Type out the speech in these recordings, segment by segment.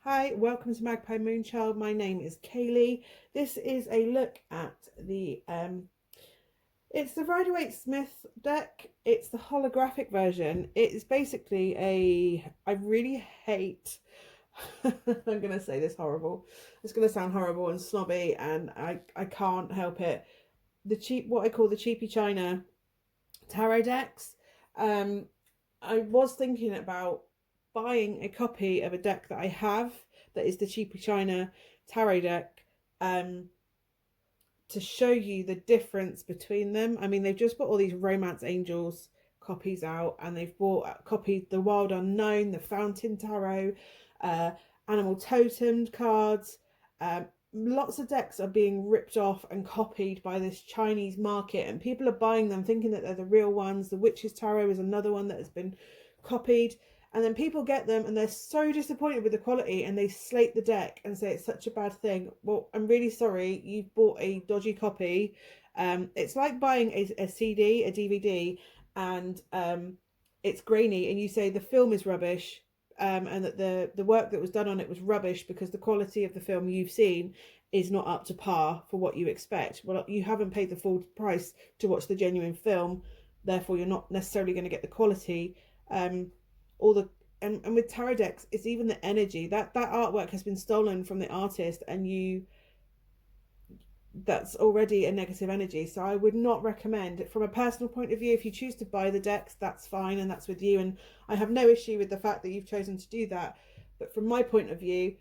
Hi, welcome to Magpie Moonchild. My name is Kayleigh. This is a look at the it's the Rider-Waite-Smith deck. It's the holographic version. It's basically I really hate I'm gonna say this horrible. It's gonna sound horrible and snobby and I can't help it. The cheap what I call the cheapy China tarot decks. Um I was thinking about buying a copy of a deck that I have that is the cheaper China tarot deck um, to show you the difference between them. I mean, they've just bought all these Romance Angels copies out, and they've bought copied the Wild Unknown, the Fountain Tarot, uh, Animal Totem cards. Lots of decks are being ripped off and copied by this Chinese market, and people are buying them thinking that they're the real ones. The Witch's Tarot is another one that has been copied, and then people get them and they're so disappointed with the quality and they slate the deck and say it's such a bad thing. Well, I'm really sorry, you've bought a dodgy copy. It's like buying a CD, a DVD, and it's grainy and you say the film is rubbish, and that the work that was done on it was rubbish because the quality of the film you've seen is not up to par for what you expect. Well, you haven't paid the full price to watch the genuine film, therefore you're not necessarily going to get the quality. All the and with tarot decks, it's even the energy that artwork has been stolen from the artist, and you that's already a negative energy. So I would not recommend it from a personal point of view. If you choose to buy the decks, that's fine and that's with you, and I have no issue with the fact that you've chosen to do that. But from my point of view,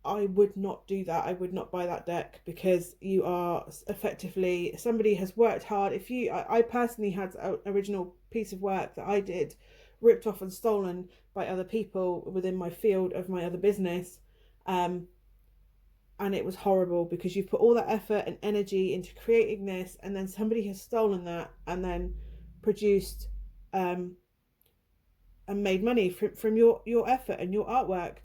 I would not do that. I would not buy that deck because you are effectively, somebody has worked hard. If you I personally had an original piece of work that I did ripped off and stolen by other people within my field of my other business, and it was horrible because you've put all that effort and energy into creating this, and then somebody has stolen that and then produced and made money from your effort and your artwork.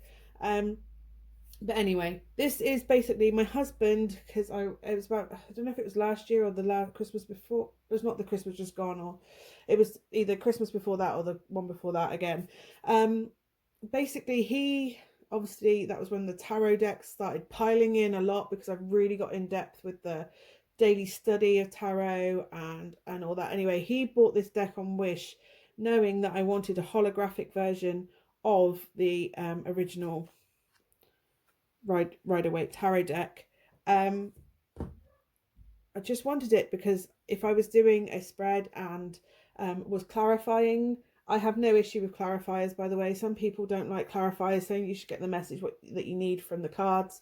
But anyway, this is basically my husband, because it was about, I don't know if it was last year or the last Christmas before. It was not the Christmas just gone, or it was either Christmas before that or the one before that again. Basically, he obviously, that was when the tarot decks started piling in a lot because I've really got in depth with the daily study of tarot and all that. Anyway, he bought this deck on Wish, knowing that I wanted a holographic version of the original Rider-Waite tarot deck. I just wanted it because if I was doing a spread and was clarifying, I have no issue with clarifiers, by the way. Some people don't like clarifiers, saying you should get the message that you need from the cards.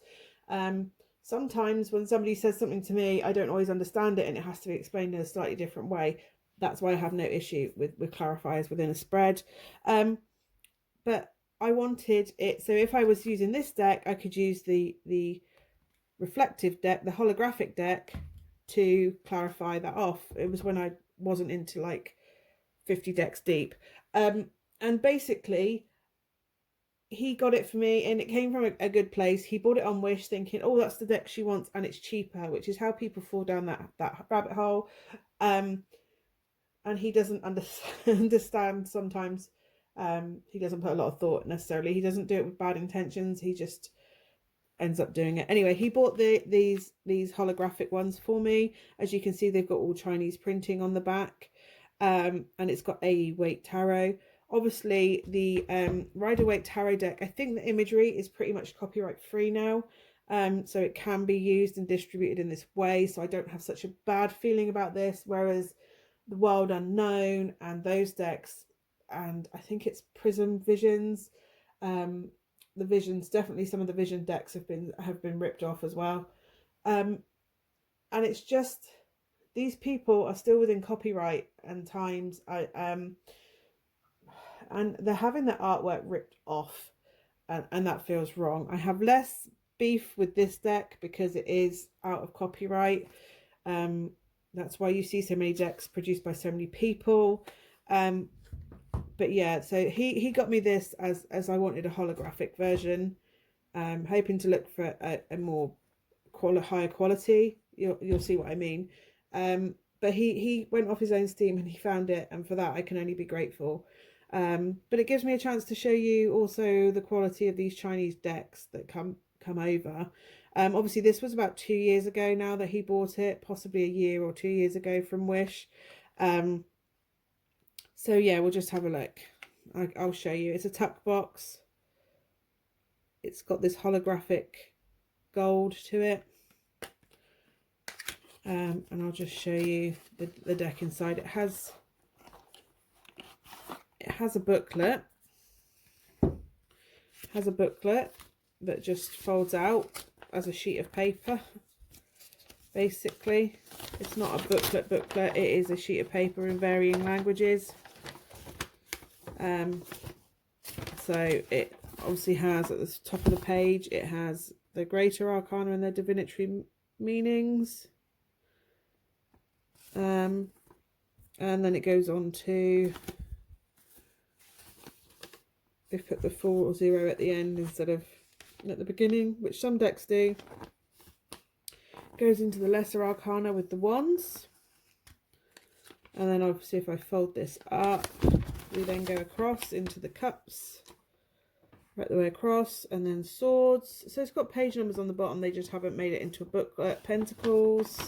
Sometimes when somebody says something to me, I don't always understand it and it has to be explained in a slightly different way. That's why I have no issue with clarifiers within a spread. But I wanted it so if I was using this deck, I could use the reflective deck, the holographic deck, to clarify that off. It was when I wasn't into like 50 decks deep. And basically he got it for me and it came from a good place. He bought it on Wish thinking, oh, that's the deck she wants and it's cheaper, which is how people fall down that rabbit hole. And he doesn't understand sometimes. He doesn't put a lot of thought necessarily. He doesn't do it with bad intentions. He just ends up doing it. Anyway, he bought these holographic ones for me. As you can see, they've got all Chinese printing on the back, and it's got a Waite Tarot. Obviously, the Rider-Waite Tarot deck, I think the imagery is pretty much copyright free now, so it can be used and distributed in this way. So I don't have such a bad feeling about this. Whereas the Wild Unknown and those decks, and I think it's Prism Visions, the Visions, definitely some of the Vision decks have been ripped off as well, and it's just, these people are still within copyright and times. And they're having their artwork ripped off, and that feels wrong. I have less beef with this deck because it is out of copyright. That's why you see so many decks produced by so many people. But yeah, so he got me this as I wanted a holographic version, hoping to look for a more higher quality. You'll see what I mean. But he went off his own steam and he found it, and for that I can only be grateful. But it gives me a chance to show you also the quality of these Chinese decks that come over. Obviously this was about 2 years ago now that he bought it, possibly a year or 2 years ago from Wish. So yeah, we'll just have a look. I'll show you. It's a tuck box. It's got this holographic gold to it. And I'll just show you the deck inside. It has a booklet. It has a booklet that just folds out as a sheet of paper. Basically, it's not a booklet. It is a sheet of paper in varying languages. So it obviously has at the top of the page, it has the Greater Arcana and their divinatory meanings. And then it goes on to, they've put the 4 or 0 at the end instead of at the beginning, which some decks do. Goes into the Lesser Arcana with the wands. And then obviously if I fold this up, we then go across into the cups, right the way across, and then swords. So it's got page numbers on the bottom, they just haven't made it into a booklet. Pentacles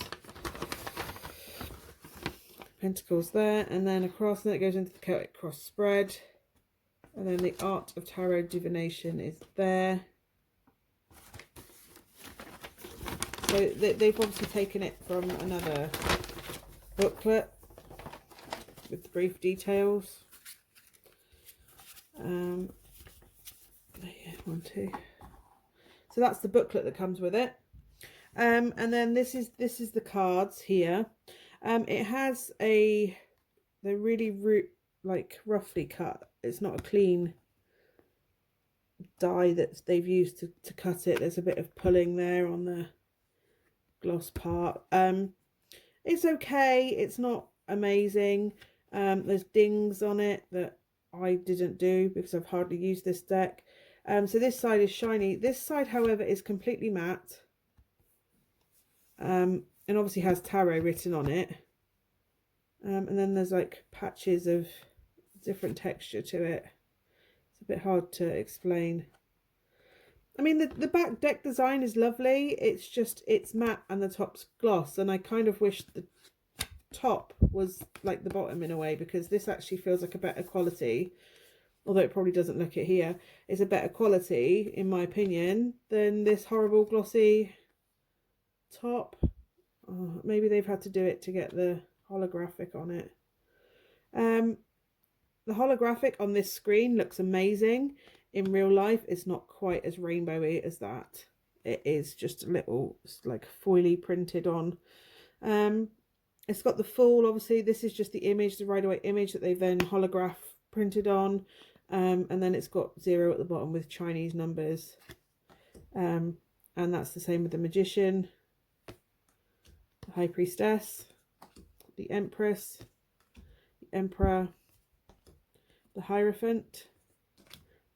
there, and then across, and then it goes into the Celtic cross spread, and then the Art of Tarot Divination is there. So they've obviously taken it from another booklet with the brief details. Yeah, 1, 2. So that's the booklet that comes with it. And then this is the cards here. It has they're really like roughly cut. It's not a clean die that they've used to cut it. There's a bit of pulling there on the gloss part. It's okay. It's not amazing. There's dings on it that I didn't do because I've hardly used this deck. So this side is shiny. This side, however, is completely matte. And obviously has tarot written on it. And then there's like patches of different texture to it. It's a bit hard to explain. I mean, the back deck design is lovely. It's just, it's matte and the top's gloss. And I kind of wish the top was like the bottom in a way, because this actually feels like a better quality. Although it probably doesn't look it here. It's a better quality, in my opinion, than this horrible glossy top. Oh, maybe they've had to do it to get the holographic on it. The holographic on this screen looks amazing. In real life, it's not quite as rainbowy as that. It is just a little like foily printed on. It's got the full, obviously, this is just the image, the right-away image that they've then holograph printed on. And then it's got 0 at the bottom with Chinese numbers. And that's the same with the Magician, the High Priestess, the Empress, the Emperor, the Hierophant,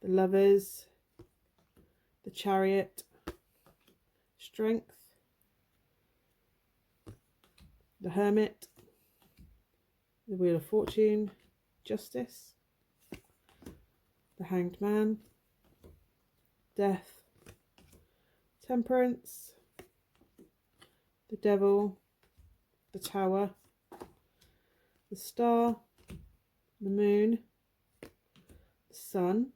the Lovers, the Chariot, Strength, the Hermit, the Wheel of Fortune, Justice, the Hanged Man, Death, Temperance, the Devil, the Tower, the Star, the Moon, the Sun.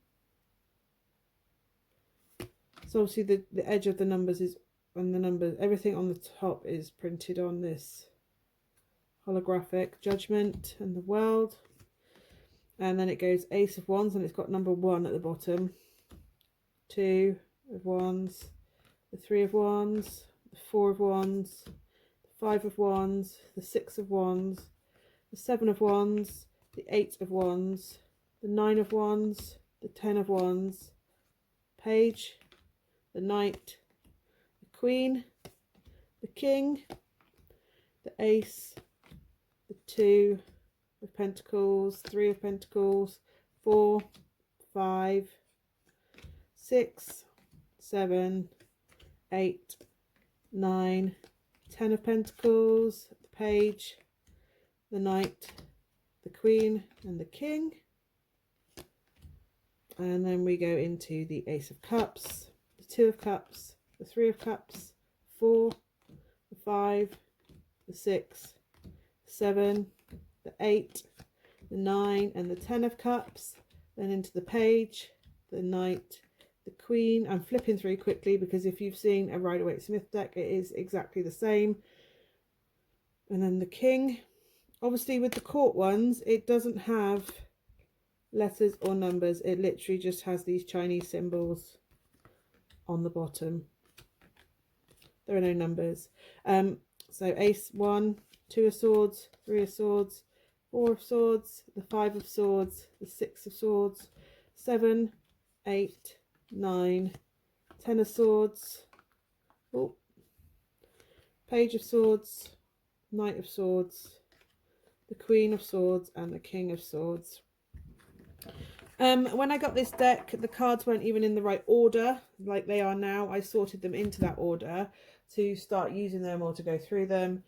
So obviously the edge of the numbers is, and the numbers, everything on the top is printed on this holographic. Judgment and the World. And then it goes Ace of Wands, and it's got number 1 at the bottom. 2 of Wands, the 3 of Wands, the 4 of Wands, the 5 of Wands, the 6 of Wands, the 7 of Wands, the 8 of Wands, the 9 of Wands, the 10 of Wands, Page, the Knight, the Queen, the King, the Ace, the 2 of Pentacles, 3 of Pentacles, 4, 5, 6, 7, 8, 9, 10 of Pentacles, the Page, the Knight, the Queen, and the King. And then we go into the Ace of Cups, the Two of Cups, the Three of Cups, 4, the 5, the 6, 7, the 8, the 9, and the 10 of Cups. Then into the Page, the Knight, the Queen. I'm flipping through quickly because if you've seen a Rider-Waite-Smith deck, it is exactly the same. And then the King. Obviously with the court ones, it doesn't have letters or numbers. It literally just has these Chinese symbols on the bottom. There are no numbers. So Ace 1, 2 of Swords, 3 of Swords, 4 of Swords, the 5 of Swords, the 6 of Swords, 7, 8, 9, 10 of Swords, oh, Page of Swords, Knight of Swords, the Queen of Swords, and the King of Swords. When I got this deck, the cards weren't even in the right order like they are now. I sorted them into that order to start using them or to go through them.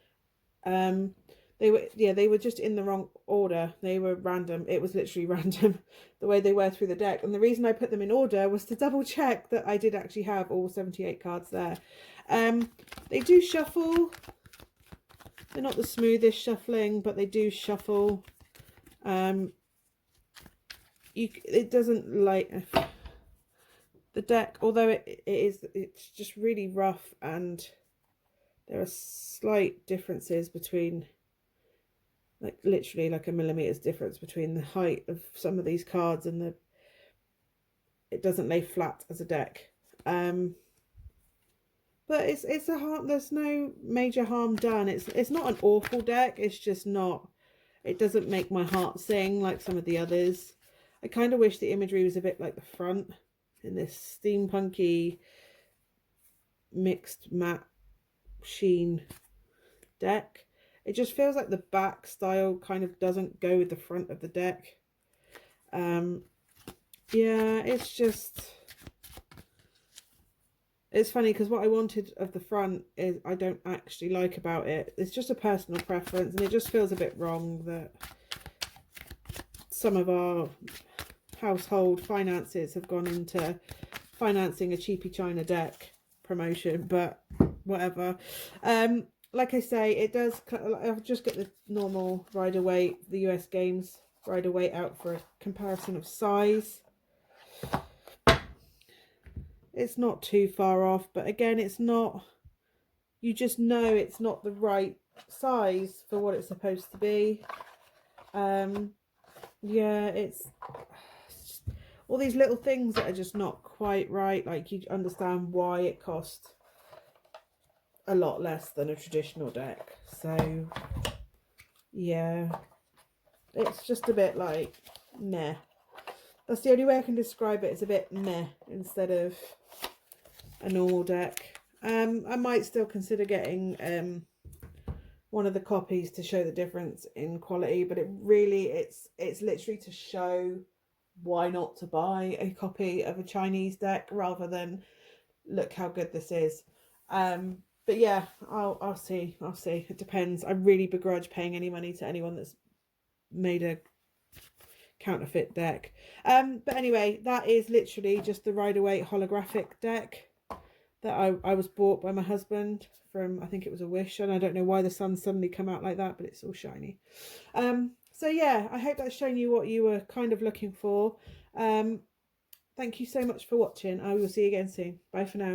They were just in the wrong order. They were random. It was literally random the way they were through the deck. And the reason I put them in order was to double check that I did actually have all 78 cards there. They do shuffle. They're not the smoothest shuffling, but they do shuffle. It doesn't like the deck, although it's just really rough, and there are slight differences between, like literally like a millimeter's difference between the height of some of these cards, and it doesn't lay flat as a deck. But it's a harm. There's no major harm done. It's not an awful deck. It's just not. It doesn't make my heart sing like some of the others. I kind of wish the imagery was a bit like the front in this steampunky mixed matte sheen deck. It just feels like the back style kind of doesn't go with the front of the deck. Yeah, it's funny because what I wanted of the front is I don't actually like about it. It's just a personal preference, and it just feels a bit wrong that some of our household finances have gone into financing a cheapy China deck promotion, but whatever. Like I say, it does. I'll just get the normal Rider-Waite, the US Games Rider-Waite out for a comparison of size. It's not too far off, but again, it's not. You just know it's not the right size for what it's supposed to be. Yeah, it's just all these little things that are just not quite right. Like, you understand why it cost a lot less than a traditional deck. So yeah, it's just a bit like meh. That's the only way I can describe it. It's a bit meh instead of a normal deck. I might still consider getting one of the copies to show the difference in quality, but it's literally to show why not to buy a copy of a Chinese deck rather than look how good this is. But yeah, I'll see. It depends. I really begrudge paying any money to anyone that's made a counterfeit deck. But anyway, that is literally just the Rider-Waite holographic deck that I was bought by my husband from, I think it was a Wish, and I don't know why the sun suddenly come out like that, but it's all shiny. So yeah, I hope that's shown you what you were kind of looking for. Thank you so much for watching. I will see you again soon. Bye for now.